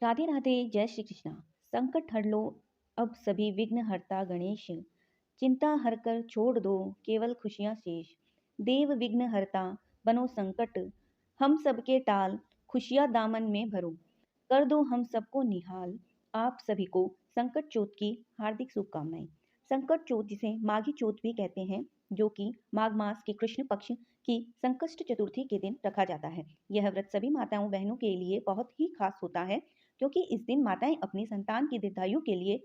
राधे राधे। जय श्री कृष्णा। संकट हर लो अब सभी विघ्न हरता गणेश। चिंता हर कर छोड़ दो केवल खुशियां शेष। देव विघ्न हरता बनो संकट हम सबके टाल। खुशियां दामन में भरो कर दो हम सबको निहाल। आप सभी को संकट चौथ की हार्दिक शुभकामनाएं। संकट चौथ जिसे माघी चौथ भी कहते हैं, जो कि माघ मास के कृष्ण पक्ष की संकष्ट चतुर्थी के दिन रखा जाता है। यह व्रत सभी माताओं बहनों के लिए बहुत ही खास होता है, क्योंकि इस दिन माताएं अपनी संतान की दीर्घायु के लिए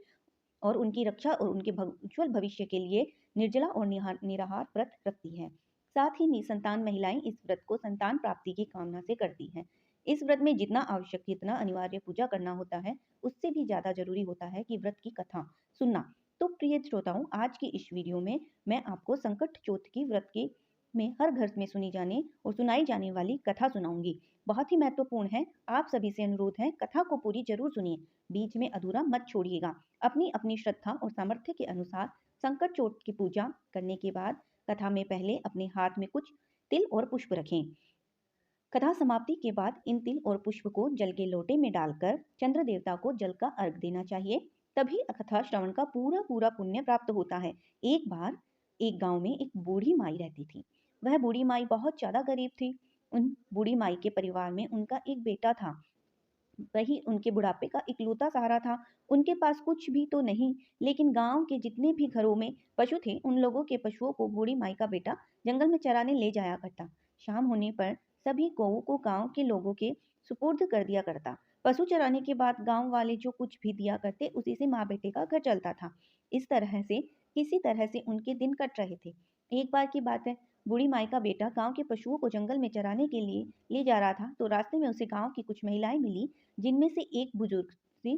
और उनकी रक्षा और उनके उज्ज्वल भविष्य के लिए निर्जला और निराहार व्रत रखती हैं। साथ ही निसंतान महिलाएं इस व्रत को संतान प्राप्ति की कामना से करती हैं। इस व्रत में जितना आवश्यक जितना अनिवार्य पूजा करना होता है, उससे भी ज्यादा जरूरी होता है कि व्रत की कथा सुनना। तो प्रिय श्रोताओं, आज की इस वीडियो में मैं आपको संकट चौथ की व्रत की में हर घर में सुनी जाने और सुनाई जाने वाली कथा सुनाऊंगी। बहुत ही महत्वपूर्ण है। आप सभी से अनुरोध है, कथा को पूरी जरूर सुनिए, बीच में अधूरा मत छोड़िएगा। अपनी अपनी श्रद्धा और सामर्थ्य के अनुसार संकट चोट की पूजा करने के बाद कथा में पहले अपने हाथ में कुछ तिल और पुष्प रखें। कथा समाप्ति के बाद इन तिल और पुष्प को जल के लोटे में डालकर चंद्र देवता को जल का अर्घ देना चाहिए। तभी कथा श्रवण का पूरा पूरा पुण्य प्राप्त होता है। एक बार एक गांव में एक बूढ़ी माई रहती थी। वह बूढ़ी माई बहुत ज्यादा गरीब थी। उन बूढ़ी माई के परिवार में उनका एक बेटा था। वही उनके बुढ़ापे का इकलौता सहारा था। उनके पास कुछ भी तो नहीं, लेकिन गांव के जितने भी घरों में पशु थे, उन लोगों के पशुओं को बूढ़ी माई का बेटा जंगल में चराने ले जाया करता। शाम होने पर सभी गौओं को गांव के लोगों के सुपुर्द कर दिया करता। पशु चराने के बाद गांव वाले जो कुछ भी दिया करते, उसी से माँ बेटे का घर चलता था। इस तरह से किसी तरह से उनके दिन कट रहे थे। एक बार की बात है, बूढ़ी माई का बेटा गांव के पशुओं को जंगल में चराने के लिए ले जा रहा था, तो रास्ते में उसे गांव की कुछ महिलाएं मिली, जिनमें से एक बुजुर्ग सी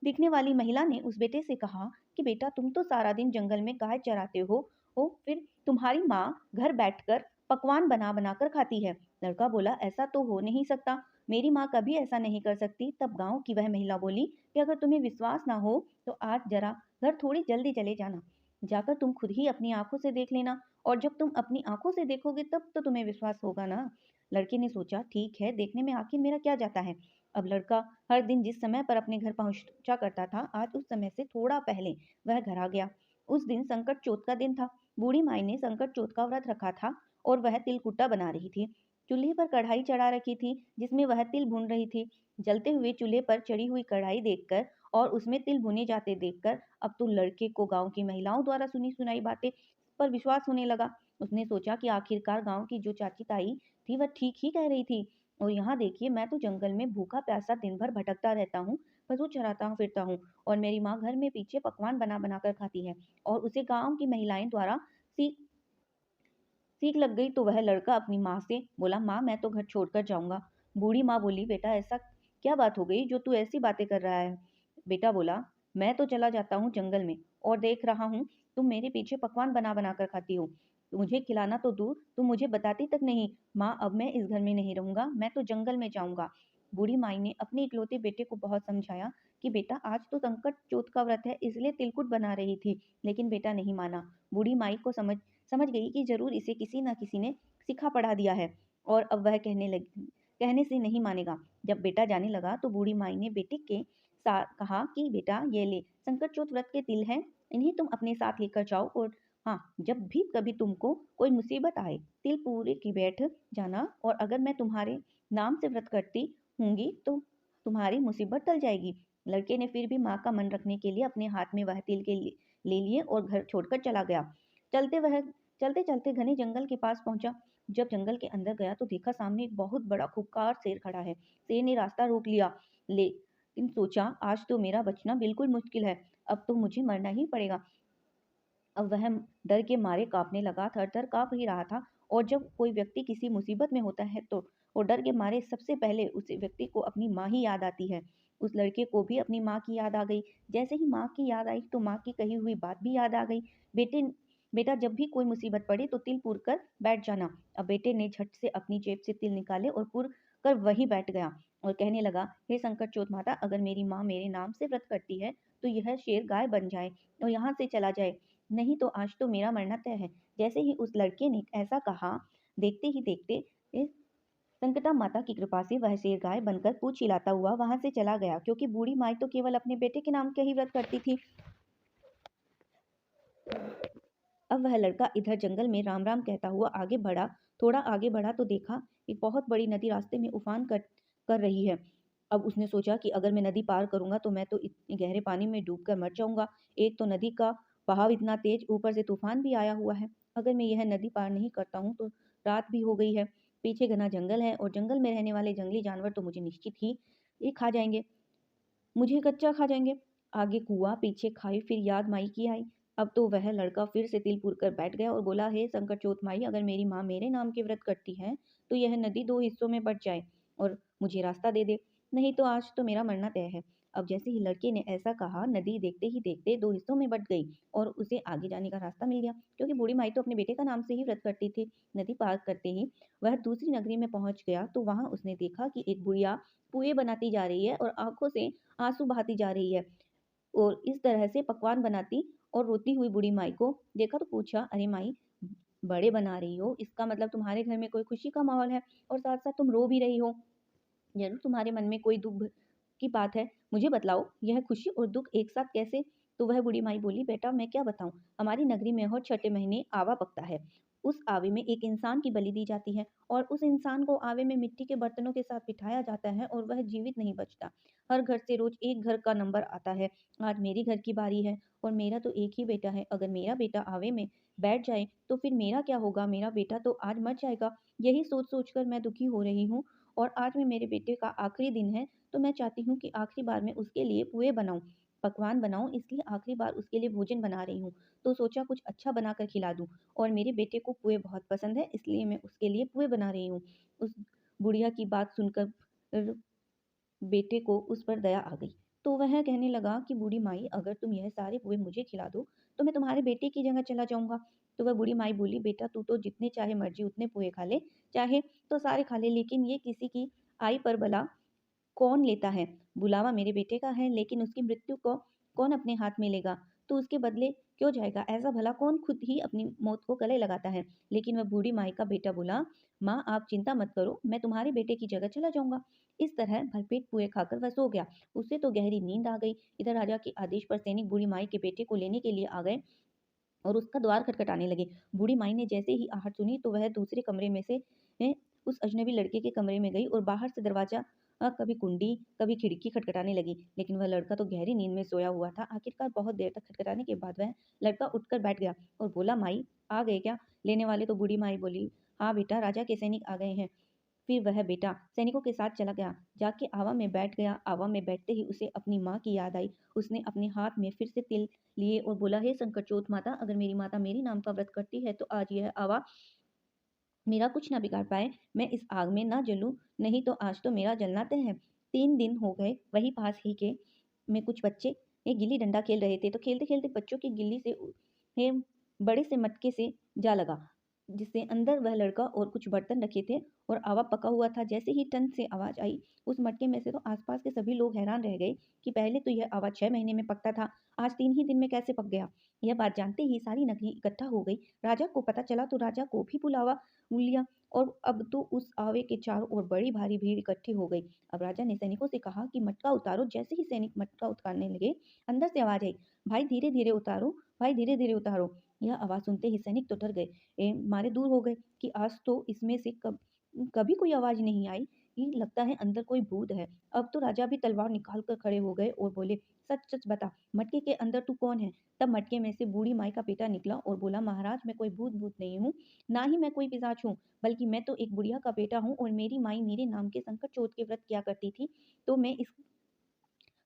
दिखने वाली महिला ने उस बेटे से कहा कि बेटा, तुम तो सारा दिन जंगल में गाय चराते हो, फिर तुम्हारी माँ घर बैठकर पकवान बना बना कर खाती है। लड़का बोला, ऐसा तो हो नहीं सकता, मेरी माँ कभी ऐसा नहीं कर सकती। तब गांव की वह महिला बोली कि अगर तुम्हें विश्वास ना हो तो आज जरा घर थोड़ी जल्दी चले जाना, जाकर तुम खुद ही अपनी आंखों से देख लेना, और जब तुम अपनी आंखों से देखोगे तब तो तुम्हें विश्वास होगा ना। लड़के ने सोचा, ठीक है, देखने में आखिर मेरा क्या जाता है। अब लड़का हर दिन जिस समय पर अपने घर पहुंचा करता था, आज उस समय से थोड़ा पहले वह घर आ गया। उस दिन संकट चौथ का दिन था। बूढ़ी माई ने संकट चौथ का व्रत रखा था और वह तिलकुट्टा बना रही थी। चूल्हे पर कढ़ाई चढ़ा रखी थी, जिसमें वह तिल भून रही थी। जलते हुए चूल्हे पर चढ़ी हुई कढ़ाई देखकर और उसमें तिल भुने जाते देखकर अब तो लड़के को गांव की महिलाओं द्वारा सुनी सुनाई बातें पर विश्वास होने लगा। उसने सोचा कि आखिरकार गांव की जो चाची ताई थी वह ठीक ही कह रही थी। और यहाँ देखिए, मैं तो जंगल में भूखा प्यासा दिन भर भटकता रहता हूँ, पशु चराता हूँ फिरता हूँ, और मेरी माँ घर में पीछे पकवान बना बना कर खाती है, और उसे गांव की महिलाएं द्वारा सीख सीख लग गई। तो वह लड़का अपनी माँ से बोला, माँ, मैं तो घर छोड़कर जाऊंगा। बूढ़ी माँ बोली, बेटा, ऐसा क्या बात हो गई जो तू ऐसी बातें कर रहा है। बेटा बोला, मैं तो चला जाता हूँ जंगल में और देख रहा हूँ तुम मेरे पीछे पकवान बना बना कर खाती हो। मुझे खिलाना तो दूर, तुम मुझे बताती तक नहीं। माँ, अब मैं इस घर में नहीं रहूंगा, मैं तो जंगल में जाऊंगा। बूढ़ी माई ने अपने इकलौते बेटे को बहुत समझाया कि बेटा, आज तो संकट चौथ का व्रत है, इसलिए तिलकुट बना रही थी, लेकिन बेटा नहीं माना। बूढ़ी माई को समझ समझ गई कि जरूर इसे किसी न किसी ने सिखा पढ़ा दिया है, और अब वह कहने से नहीं मानेगा। जब बेटा जाने लगा तो बूढ़ी माई ने बेटे के साथ कहा कि बेटा, ये ले, संकट चौथ व्रत के तिल हैं, इन्हें तुम अपने साथ लेकर जाओ, और हाँ, जब भी कभी तुमको कोई मुसीबत आए, तिल पूरे की बैठ जाना, और अगर मैं तुम्हारे नाम से व्रत करती होंगी तो तुम्हारी मुसीबत टल जाएगी। लड़के ने फिर भी माँ का मन रखने के लिए अपने हाथ में वह तिल के ले लिए और घर छोड़कर चला गया। चलते वह चलते चलते घने जंगल के पास पहुंचा। जब जंगल के अंदर गया तो देखा सामने एक बहुत बड़ा खूंखार शेर खड़ा है। शेर ने रास्ता रोक लिया, लेकिन सोचा, आज तो मेरा बचना बिल्कुल मुश्किल है, अब तो मुझे मरना ही पड़ेगा। अब वह डर के मारे कांपने लगा, थर थर कांप ही रहा था। और जब कोई व्यक्ति किसी मुसीबत में होता है तो वो डर के मारे सबसे पहले उस व्यक्ति को अपनी माँ ही याद आती है। उस लड़के को भी अपनी माँ की याद आ गई। जैसे ही माँ की याद आई तो माँ की कही हुई बात भी याद आ गई। बेटे बेटा, जब भी कोई मुसीबत पड़े तो तिल पूर कर बैठ जाना। अब बेटे ने झट से अपनी जेब से तिल निकाले और पूर कर वहीं बैठ गया और कहने लगा, हे संकट चोट माता, अगर मेरी माँ मेरे नाम से व्रत करती है तो यह शेर गाय बन जाए और यहाँ से चला जाए, नहीं तो आज तो मेरा मरना तय है। जैसे ही उस लड़के ने ऐसा कहा, देखते ही देखते संकटा माता की कृपा से वह शेर गाय बनकर पूंछ हिलाता हुआ वहां से चला गया, क्योंकि बूढ़ी माई तो केवल अपने बेटे के नाम का ही व्रत करती थी। अब वह लड़का इधर जंगल में राम राम कहता हुआ आगे बढ़ा। थोड़ा आगे बढ़ा तो देखा एक बहुत बड़ी नदी रास्ते में उफान कर रही है। अब उसने सोचा कि अगर मैं नदी पार करूंगा तो मैं तो इतने गहरे पानी में डूबकर मर जाऊंगा। एक तो नदी का बहाव इतना तेज, ऊपर से तूफान भी आया हुआ है। अगर मैं यह नदी पार नहीं करता हूँ तो रात भी हो गई है। पीछे घना जंगल है और जंगल में रहने वाले जंगली जानवर तो मुझे निश्चित ही ये खा जाएंगे, मुझे कच्चा खा जाएंगे। आगे कुआ, पीछे खाई, फिर याद माई की आई। अब तो वह लड़का फिर से तिल पूर कर बैठ गया और बोला, हे संकट चोट माई, अगर मेरी माँ मेरे नाम के व्रत करती है तो यह नदी दो हिस्सों में बट जाए और मुझे रास्ता दे दे, नहीं तो आज तो मेरा मरना तय है। अब जैसे ही लड़के ने ऐसा कहा, नदी देखते ही देखते दो हिस्सों में बट गई और उसे आगे जाने का रास्ता मिल गया, क्योंकि बूढ़ी माई तो अपने बेटे का नाम से ही व्रत करती थी। नदी पार करते ही वह दूसरी नगरी में पहुंच गया तो वहां उसने देखा कि एक बुढ़िया पुए बनाती जा रही है और आंखों से आंसू बहाती जा रही है। और इस तरह से पकवान बनाती और रोती हुई बूढ़ी माई को देखा तो पूछा, अरे माई, बड़े बना रही हो, इसका मतलब तुम्हारे घर में कोई खुशी का माहौल है और साथ साथ तुम रो भी रही हो। जरूर तुम्हारे मन में कोई दुख की बात है, मुझे बतलाओ यह खुशी और दुख एक साथ कैसे। तो वह बूढ़ी माई बोली, बेटा मैं क्या बताऊं, हमारी नगरी में हर छठे महीने आवा पकता है। उस आवे में एक इंसान की बलि दी जाती है और उस इंसान को आवे में मिट्टी के बर्तनों के साथ बिठाया जाता है और वह जीवित नहीं बचता। हर घर से रोज एक घर का नंबर आता है। आज मेरी घर की बारी है और मेरा तो एक ही बेटा है। अगर मेरा बेटा आवे में बैठ जाए तो फिर मेरा क्या होगा, मेरा बेटा तो आज मर जाएगा। यही सोच सोचकर मैं दुखी हो रही हूँ और आज में मेरे बेटे का आखिरी दिन है, तो मैं चाहती हूँ कि आखिरी बार मैं उसके लिए पुए बनाऊं, पकवान बनाऊं, इसलिए आखिरी बार उसके लिए भोजन बना रही हूँ। तो सोचा कुछ अच्छा बनाकर खिला दूं और मेरे बेटे को पुए बहुत पसंद है, इसलिए मैं उसके लिए पुए बना रही हूँ। उस बुढ़िया की बात सुनकर बेटे को उस पर दया आ गई। तो वह कहने लगा कि बूढ़ी माई, अगर तुम यह सारे पुए मुझे खिला दो तो मैं तुम्हारे बेटे की जगह चला जाऊंगा। तो वह बूढ़ी माई बोली, बेटा तू तो जितने चाहे मर्जी उतने पुए खा ले, चाहे तो सारे खा ले, लेकिन ये किसी की आई पर भला कौन लेता है। बुलावा मेरे बेटे का है, लेकिन उसकी मृत्यु को कौन अपने हाथ में लेगा, तो उसके बदले क्यों जाएगा, ऐसा भला कौन खुद ही अपनी मौत को गले लगाता है। लेकिन वह बूढ़ी माई का बेटा बोला, माँ आप चिंता मत करो, मैं तुम्हारे बेटे की जगह चला जाऊंगा। इस तरह भरपेट पुए खाकर वह सो गया। उसे तो गहरी नींद आ गई। इधर राजा के आदेश पर सैनिक बूढ़ी माई के बेटे को लेने के लिए आ गए और उसका द्वार खटखटाने लगे। बूढ़ी माई ने जैसे ही आहट सुनी तो वह दूसरे कमरे में से उस अजनबी लड़के के कमरे में गई और बाहर से दरवाजा कभी कुंडी कभी खिड़की खटखटाने लगी, लेकिन वह लड़का तो गहरी नींद में सोया हुआ था। आखिरकार बहुत देर तक खटखटाने के बाद वह लड़का उठकर बैठ गया और बोला, माई आ गए क्या लेने वाले। तो बूढ़ी माई बोली, हाँ बेटा, राजा के सैनिक आ गए हैं। फिर वह बेटा सैनिकों के साथ चला गया, जाके आवा में बैठ गया। आवा में बैठते ही उसे अपनी माँ की याद आई। उसने अपने हाथ में फिर से तिल लिए और बोला, हे संकटचोट माता, अगर मेरी माता मेरी नाम का व्रत करती है तो आज यह आवा मेरा कुछ ना बिगाड़ पाए, मैं इस आग में ना जलूं, नहीं तो आज तो मेरा जलना तय है। 3 दिन हो गए, वही पास ही के में कुछ बच्चे एक गिल्ली डंडा खेल रहे थे, तो खेलते खेलते बच्चों की गिल्ली से हे बड़े से मटके से जा लगा, जिससे अंदर वह लड़का और कुछ बर्तन रखे थे और आवा पका हुआ था। जैसे ही टन से आवाज आई उस मटके में से, तो आसपास के सभी लोग हैरान रह गए कि पहले तो यह आवा 6 महीने में पकता था, आज 3 ही दिन में कैसे पक गया। यह बात जानते ही सारी नगरी इकट्ठा हो गई। राजा को पता चला तो राजा को भी बुलावा लिया और अब तो उस आवे के चारों ओर बड़ी भारी भीड़ इकट्ठी हो गई। अब राजा ने सैनिकों से कहा कि मटका उतारो। जैसे ही सैनिक मटका उतारने लगे, अंदर से आवाज आई, भाई धीरे धीरे उतारो, भाई धीरे धीरे उतारो। यह आवाज सुनते ही सैनिक तो डर गए, मारे दूर हो गए कि आज तो इसमें से कभी कोई आवाज नहीं आई, ये लगता है अंदर कोई भूत है। अब तो राजा भी तलवार निकाल कर खड़े हो गए और बोले, सच सच बता, मटके के अंदर तू कौन है। तब मटके में से बूढ़ी माई का बेटा निकला और बोला, महाराज मैं कोई भूत भूत नहीं हूँ, ना ही मैं कोई पिशाच हूँ, बल्कि मैं तो एक बुढ़िया का बेटा हूँ और मेरी माई मेरे नाम के संकट चोट के व्रत किया करती थी, तो मैं इस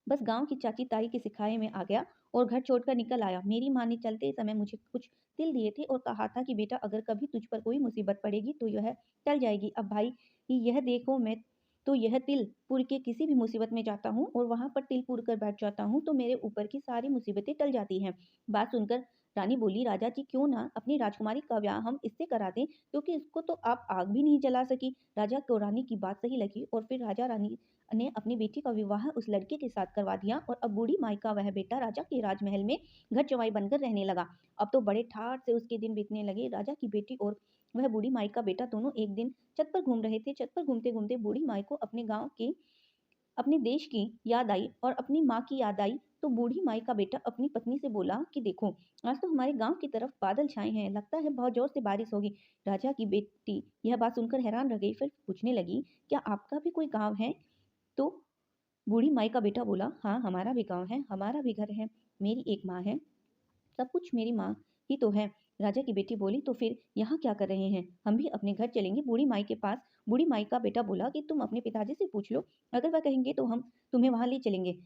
बस गांव की चाची ताई के सिखाए में आ गया और घर छोड़कर निकल आया। मेरी माँ ने चलते समय मुझे कुछ तिल दिए थे और कहा था कि बेटा अगर कभी तुझ पर कोई मुसीबत पड़ेगी तो यह टल जाएगी। अब भाई यह देखो, मैं तो यह तिल पुर के किसी भी मुसीबत में जाता हूँ और वहां पर तिल पुर कर बैठ जाता हूँ, तो मेरे ऊपर की सारी मुसीबतें टल जाती हैं। बात सुनकर रानी बोली, राजा जी क्यों ना अपनी राजकुमारी का ब्याह हम इससे करा दें, क्योंकि इसको तो आप आग भी नहीं जला सकी। राजा को रानी की बात सही लगी और फिर राजा रानी ने अपनी बेटी का विवाह उस लड़के के साथ करवा दिया और अब बूढ़ी माई का वह बेटा राजा के राजमहल में घर जमाई बनकर रहने लगा। अब तो बड़े ठाट से उसके दिन बीतने लगे। राजा की बेटी और वह बूढ़ी माई का बेटा दोनों एक दिन छत पर घूम रहे थे। छत पर घूमते घूमते बूढ़ी माई को अपने गांव की, अपने देश की याद आई और अपनी माँ की याद आई। तो बूढ़ी माई का बेटा अपनी पत्नी से बोला कि देखो, आज तो हमारे गांव की तरफ बादल छाए हैं, लगता है बहुत जोर से बारिश होगी। राजा की बेटी यह बात सुनकर हैरान रह गई, फिर पूछने लगी, क्या आपका भी कोई गांव है? तो बूढ़ी माई का बेटा बोला, हाँ, हमारा भी गांव है, हमारा भी घर है, मेरी एक माँ है, सब कुछ मेरी माँ ही तो है। राजा की बेटी बोली, तो फिर यहाँ क्या कर रहे हैं? हम भी अपने घर चलेंगे बूढ़ी माई के पास। बूढ़ी माई का बेटा बोला कि तुम अपने पिताजी से पूछ लो, अगर वह कहेंगे तो हम तुम्हें वहां ले चलेंगे।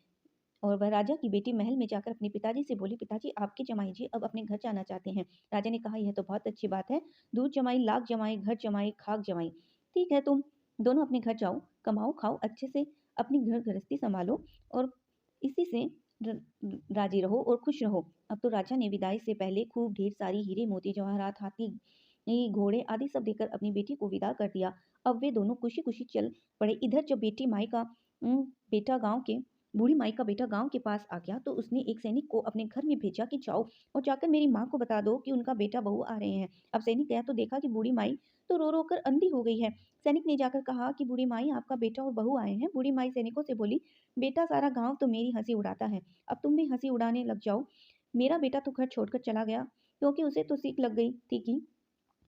और वह राजा की बेटी महल में जाकर अपने पिताजी से बोली, पिताजी, आपके जमाई जी अब अपने घर जाना चाहते हैं। राजा ने कहा, यह तो बहुत अच्छी बात है, दूध जमाई, लाख जमाई, घर जमाई, खाक जमाई। ठीक है, तुम दोनों अपने घर जाओ, कमाओ खाओ अच्छे से, अपनी घर गृहस्थी संभालो और इसी से राजी रहो और खुश रहो। अब तो राजा ने विदाई से पहले खूब ढेर सारी हीरे मोती जवाहरात, हाथी घोड़े आदि सब देकर अपनी बेटी को विदा कर दिया। अब वे दोनों खुशी खुशी चल पड़े। इधर जब बेटी माई का बेटा गांव के बूढ़ी माई का बेटा गांव के पास आ गया तो उसने एक सैनिक को अपने घर में भेजा कि जाओ और जाकर मेरी माँ को बता दो कि उनका बेटा बहू आ रहे हैं। अब सैनिक गया तो देखा कि बूढ़ी माई तो रो रो कर अंधी हो गई है। सैनिक ने जाकर कहा कि बूढ़ी माई, आपका बेटा और बहू आए हैं। बूढ़ी माई सैनिकों से बोली, बेटा, सारा गांव तो मेरी हंसी उड़ाता है, अब तुम भी हंसी उड़ाने लग जाओ। मेरा बेटा तो घर छोड़कर चला गया क्योंकि उसे तो सीख लग गई थी कि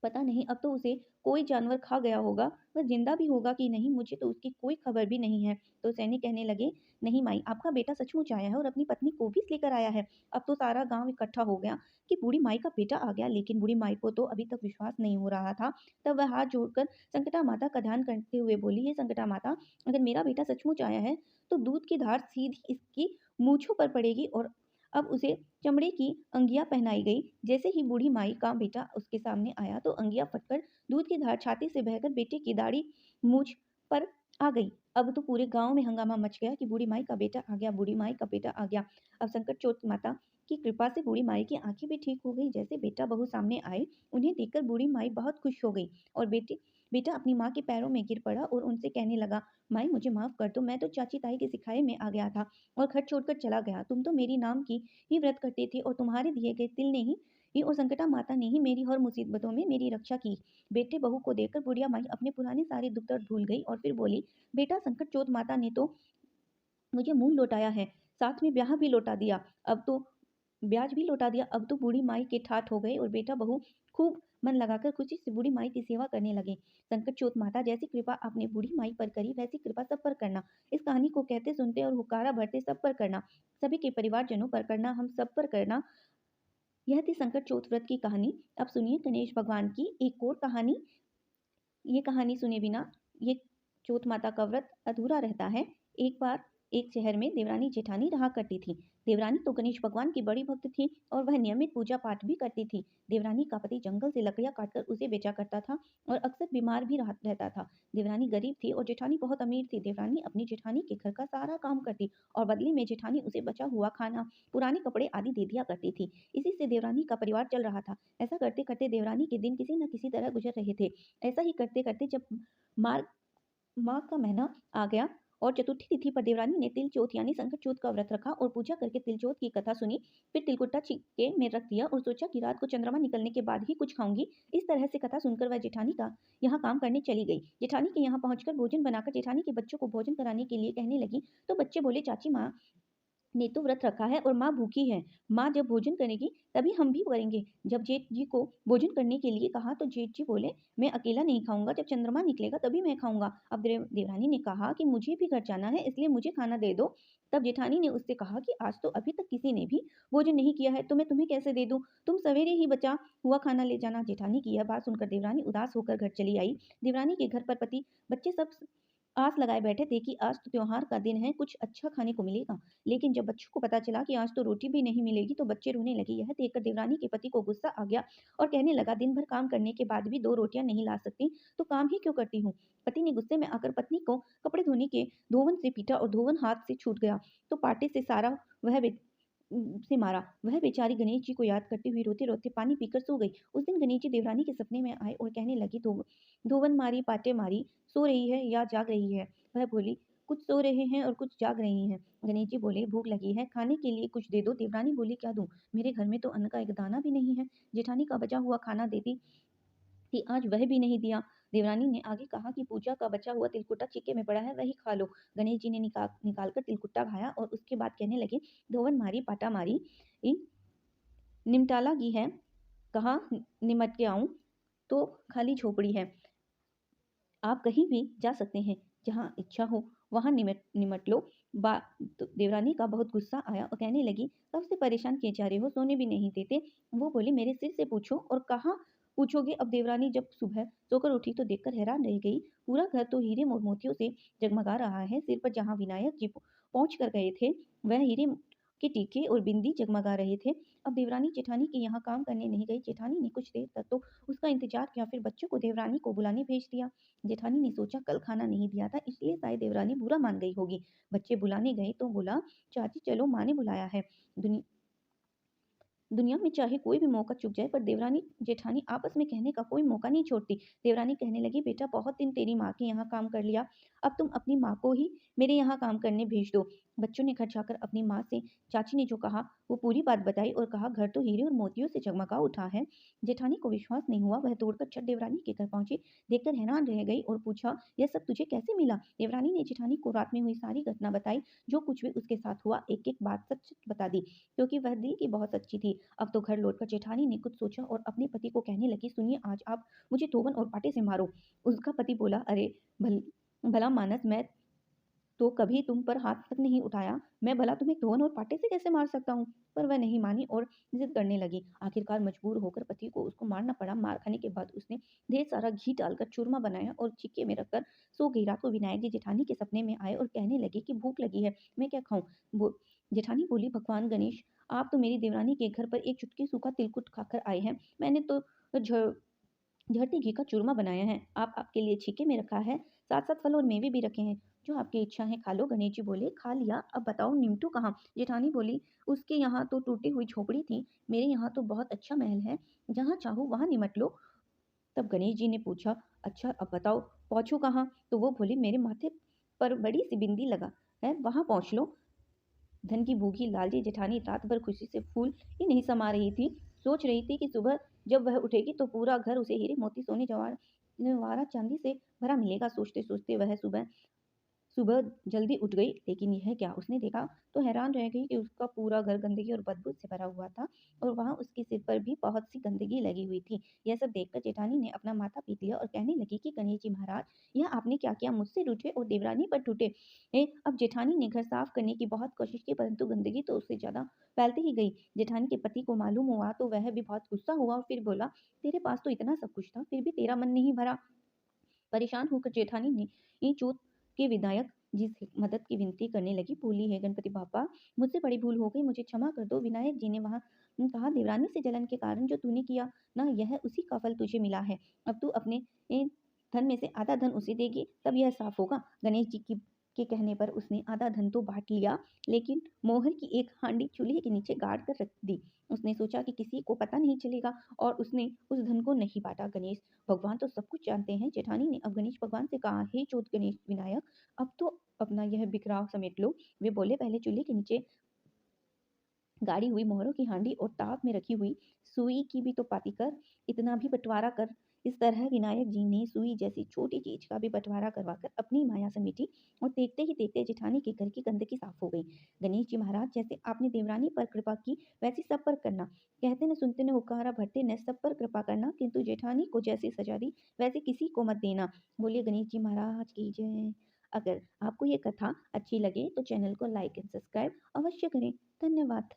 पता नहीं अब तो उसे कोई जानवर खा गया होगा, वह जिंदा भी होगा कि नहीं, मुझे तो उसकी कोई खबर भी नहीं है। तो सैनिक कहने लगे, नहीं माई, आपका बेटा सचमुच आया है और अपनी पत्नी को भी लेकर आया है। अब तो सारा गांव इकट्ठा हो गया कि बूढ़ी माई का बेटा आ गया, लेकिन बूढ़ी माई को तो अभी तक विश्वास नहीं हो रहा था। तब वह हाथ जोड़कर संकटा माता का ध्यान करते हुए बोली, हे संकटा माता, अगर मेरा बेटा सचमुच आया है तो दूध की धार सीधी इसकी मूछों पर पड़ेगी। और अब उसे चमड़े की अंगिया पहनाई गई। जैसे ही बूढ़ी माई का बेटा उसके सामने आया तो अंगिया फटकर दूध की धार छाती से बहकर बेटे की दाढ़ी मूछ पर आ गई। अब तो पूरे गांव में हंगामा मच गया कि बूढ़ी माई का बेटा आ गया, बूढ़ी माई का बेटा आ गया। अब संकट चोट माता की कृपा से बूढ़ी माई की आंखें भी ठीक हो गई। जैसे बेटा बहू सामने आए, उन्हें देखकर बूढ़ी माई बहुत खुश हो गई और बेटा अपनी माँ के पैरों में गिर पड़ा और उनसे कहने लगा, माई, मुझे माफ कर दो, मैं तो चाची ताई के सिखाए में आ गया था और घर छोड़कर चला गया। तुम तो मेरी नाम की ही व्रत करते थे और तुम्हारे दिए गए तिल ने ही और संकटा माता ने ही मेरी हर मुसीबतों में मेरी रक्षा की। बेटे बहू को देखकर बुढ़िया माई अपने पुराने सारे दुख दर्द भूल गई और फिर बोली, बेटा, संकट चोट माता ने तो मुझे मूल लौटाया है, साथ में ब्याह भी लौटा दिया, अब तो ब्याज भी लौटा दिया। अब तो बूढ़ी माई के ठाठ हो गए और बेटा बहू खूब मन लगाकर खुशी से बूढ़ी माई की सेवा करने लगे। संकट चोट माता, जैसी कृपा आपने बूढ़ी माई पर करी वैसी कृपा सब पर करना। इस कहानी को कहते सुनते और हुकारा भरते सब पर करना, सभी के परिवारजनों पर करना, हम सब पर करना। यह थी संकट चौथ व्रत की कहानी। अब सुनिए गणेश भगवान की एक और कहानी। ये कहानी सुने बिना ये चौथ माता का व्रत अधूरा रहता है। एक बार एक शहर में देवरानी जेठानी रहा करती थी। देवरानी तो गणेश भगवान की बड़ी भक्त थी और वह नियमित पूजा पाठ भी करती थी। देवरानी का पति जंगल से लकड़ियां काटकर उसे बेचा करता था और अक्सर बीमार भी रहता था। देवरानी गरीब थी और जेठानी बहुत अमीर थी। देवरानी अपनी जेठानी के घर का सारा काम करती और बदले में जेठानी उसे बचा हुआ खाना, पुराने कपड़े आदि दे दिया करती थी। इसी से देवरानी का परिवार चल रहा था। ऐसा करते करते देवरानी के दिन किसी न किसी तरह गुजर रहे थे। ऐसा ही करते करते जब माघ माघ का महीना आ गया और चतुर्थी तिथि पर देवरानी ने तिल चौथ यानी संकट चौथ का व्रत रखा और पूजा करके तिल चौथ की कथा सुनी। फिर तिलकुट्टा छिक्के में रख दिया और सोचा कि रात को चंद्रमा निकलने के बाद ही कुछ खाऊंगी। इस तरह से कथा सुनकर वह जेठानी का यहाँ काम करने चली गई। जेठानी के यहाँ पहुंचकर भोजन बनाकर जेठानी के बच्चों को भोजन कराने के लिए कहने लगी तो बच्चे बोले, चाची, माँ ने तो व्रत रखा है और माँ भूखी है। माँ जब भोजन करेगी तभी हम भी करेंगे। जब जेठ जी को भोजन करने के लिए कहा तो जेठ जी बोले, मैं अकेला नहीं खाऊंगा, जब चंद्रमा निकलेगा तभी मैं खाऊंगा। अब देवरानी ने कहा कि मुझे भी घर जाना है, इसलिए मुझे खाना दे दो। तब जेठानी ने उससे कहा कि आज तो अभी तक किसी ने भी भोजन नहीं किया है, तो मैं तुम्हें कैसे दे दूं? तुम सवेरे ही बचा हुआ खाना ले जाना। जेठानी की यह बात सुनकर देवरानी उदास होकर घर चली आई। देवरानी के घर पर पति बच्चे सब आस लगाए बैठे थे कि आज तो त्योहार का दिन है, कुछ अच्छा खाने को मिलेगा। लेकिन जब बच्चों को पता चला कि आज तो रोटी भी नहीं मिलेगी तो बच्चे रोने लगे। यह देखकर देवरानी के पति को गुस्सा आ गया और कहने लगा, दिन भर काम करने के बाद भी 2 रोटियां नहीं ला सकती तो काम ही क्यों करती हूँ? पति ने गुस्से में आकर पत्नी को कपड़े धोने के धोवन से पीटा और धोवन हाथ से छूट गया तो पाटे से सारा वह से मारा। वह बेचारी गणेश जी को याद करती हुई रोते रोते पानी पीकर सो गई। उस दिन गणेश जी देवरानी के सपने में आए और कहने लगी, धोवन मारी पाटे मारी, सो रही है या जाग रही है? वह बोली, कुछ सो रहे हैं और कुछ जाग रही हैं। गणेश जी बोले, भूख लगी है, खाने के लिए कुछ दे दो। देवरानी बोली, क्या दूं? मेरे घर में तो अन्न का एक दाना भी नहीं है। जेठानी का बचा हुआ खाना देती कि आज वह भी नहीं दिया। देवरानी ने आगे कहा कि पूजा का बचा हुआ तिलकुट्टा चिक्के में पड़ा है, वही खा लो। गणेश जी ने निकाल कर तिलकुट्टा खाया और उसके बाद कहने लगे, धोवन मारी पाटा मारी, निमटाला की है, कहाँ निमट के आऊं, तो खाली झोपड़ी है। आप कहीं भी जा सकते हैं, जहाँ इच्छा हो वहाँ निमट निमट लो। बा तो देवरानी का बहुत गुस्सा आया और कहने लगी, कब से परेशान किए जा रहे हो, सोने भी नहीं देते। वो बोली, मेरे सिर से पूछो और कहाँ पूछोगे। अब देवरानी जब सुबह सोकर उठी तो देखकर हैरान रह गई। पूरा घर तो हीरे और मोतियों से जगमगा रहा है। सिर पर जहाँ विनायक जी पहुंच कर गए थे, वह हीरे के टीके और बिंदी जगमगा रहे थे। अब देवरानी जेठानी के यहाँ काम करने नहीं गई। जेठानी ने कुछ देर तक तो उसका इंतजार किया, फिर बच्चों को देवरानी को बुलाने भेज दिया। जेठानी ने सोचा, कल खाना नहीं दिया था, इसलिए शायद देवरानी बुरा मान गई होगी। बच्चे बुलाने गए तो बोला, चाची चलो, माँ ने बुलाया है। दुनि दुनिया में चाहे कोई भी मौका चूक जाए, पर देवरानी जेठानी आपस में कहने का कोई मौका नहीं छोड़ती। देवरानी कहने लगी, बेटा बहुत दिन तेरी माँ के यहाँ काम कर लिया, अब तुम अपनी माँ को ही मेरे यहाँ काम करने भेज दो। बच्चों ने घर जाकर अपनी माँ से चाची ने जो कहा वो पूरी बात बताई और कहा, घर तो हीरे और मोतियों से जगमगा उठा है। जेठानी को विश्वास नहीं हुआ। वह दौड़कर छठ देवरानी के घर पहुंची, देखकर हैरान रह गई और पूछा, यह सब तुझे कैसे मिला। देवरानी ने जेठानी को रात में हुई सारी घटना बताई। जो कुछ भी उसके साथ हुआ, एक एक बात सच सच बता दी, क्योंकि वह दिल की बहुत अच्छी थी। अब तो घर लौटकर जेठानी ने कुछ सोचा और अपने पति को कहने लगी, सुनिए, आज आप मुझे तोबन और पाटे से मारो। उसका पति बोला, अरे भला मानस, मैं तो कभी तुम पर हाथ तक नहीं उठाया, मैं भला तुम्हें धोन और पाटे से कैसे मार सकता हूँ। पर वह नहीं मानी और जिद करने लगी। आखिरकार मजबूर होकर पति को उसको मारना पड़ा। मार खाने के बाद उसने ढेर सारा घी डालकर चूरमा बनाया और छिक्के में रखकर सो गई। रात को विनायक जी जेठानी के सपने में आए और कहने लगे कि भूख लगी है, मैं क्या खाऊं। वो जेठानी बोली, भगवान गणेश, आप तो मेरी देवरानी के घर पर एक चुटकी सूखा तिलकुट खाकर आए हैं, मैंने तो झड़ती घी का चूरमा बनाया है, आप आपके लिए छीके में रखा है, साथ साथ फल और मेवे भी रखे हैं, जो आपकी इच्छा है खा लो। गणेश जी बोले, खा लिया, अब बताओ निमटू कहाँ। जेठानी बोली, उसके यहाँ तो टूटी हुई झोपड़ी थी, मेरे यहाँ तो बहुत अच्छा महल है, जहाँ चाहो वहाँ निमट लो। तब गणेश जी ने पूछा, अच्छा अब बताओ पहुंचो कहाँ। तो वो बोले, मेरे माथे पर बड़ी सी बिंदी लगा है, वहां पहुंच लो। धन की भूखी लालची जेठानी रात भर खुशी से फूल ही नहीं समा रही थी। सोच रही थी कि सुबह जब वह उठेगी तो पूरा घर उसे हीरे मोती सोने जवाहरात चांदी से भरा मिलेगा। सोचते सोचते वह सुबह सुबह जल्दी उठ गई, लेकिन यह क्या उसने देखा तो हैरान रह गई कि उसका पूरा घर गंदगी और बदबू से भरा हुआ था और वहां उसके सिर पर भी बहुत सी गंदगी लगी हुई थी। यह सब देखकर जेठानी ने अपना माथा पीट लिया और कहने लगी कि गणेश जी महाराज, यह आपने क्या किया, मुझसे रूठे और देवरानी पर टूटे। अब जेठानी ने घर साफ करने की बहुत कोशिश की, परंतु गंदगी तो उससे ज्यादा फैलती ही गई। जेठानी के पति को मालूम हुआ तो वह भी बहुत गुस्सा हुआ और फिर बोला, तेरे पास तो इतना सब कुछ था, फिर भी तेरा मन नहीं भरा। परेशान होकर जेठानी ने ईंचोत के विधायक जी से मदद की विनती करने लगी। बोली, है गणपति बापा, मुझसे बड़ी भूल हो गई, मुझे क्षमा कर दो। विनायक जी ने वहां कहा, देवरानी से जलन के कारण जो तूने किया ना, यह उसी का फल तुझे मिला है। अब तू अपने धन में से आधा धन उसे देगी, तब यह साफ होगा। गणेश जी की के कहने पर उसने आधा धन तो बांट लिया, लेकिन मोहर की एक हांडी चूल्हे के नीचे गाड़ कर रख दी। उसने सोचा कि किसी को पता नहीं चलेगा और उसने उस धन को नहीं बांटा। गणेश भगवान तो सब कुछ जानते हैं। जेठानी ने अब गणेश भगवान से कहा, हे चोट गणेश विनायक, अब तो अपना यह बिखराव समेट लो। वे बोले, पहले चूल्हे के नीचे गाड़ी हुई मोहरों की हांडी और ताव में रखी हुई सुई की भी तो पाती कर, इतना भी बंटवारा कर। इस तरह विनायक जी ने सुई जैसी छोटी चीज का भी बंटवारा करवाकर अपनी माया समेटी और देखते ही देखते जेठानी के घर की गंदगी साफ हो गई। गणेश जी महाराज, जैसे आपने देवरानी पर कृपा की, वैसी सब पर करना। कहते न सुनते न हुक्कारा भरते न, सब पर कृपा करना, किंतु जेठानी को जैसी सजा दी वैसे किसी को मत देना। बोलिए गणेश जी महाराज की जय। अगर आपको ये कथा अच्छी लगे तो चैनल को लाइक एंड सब्सक्राइब अवश्य करें। धन्यवाद।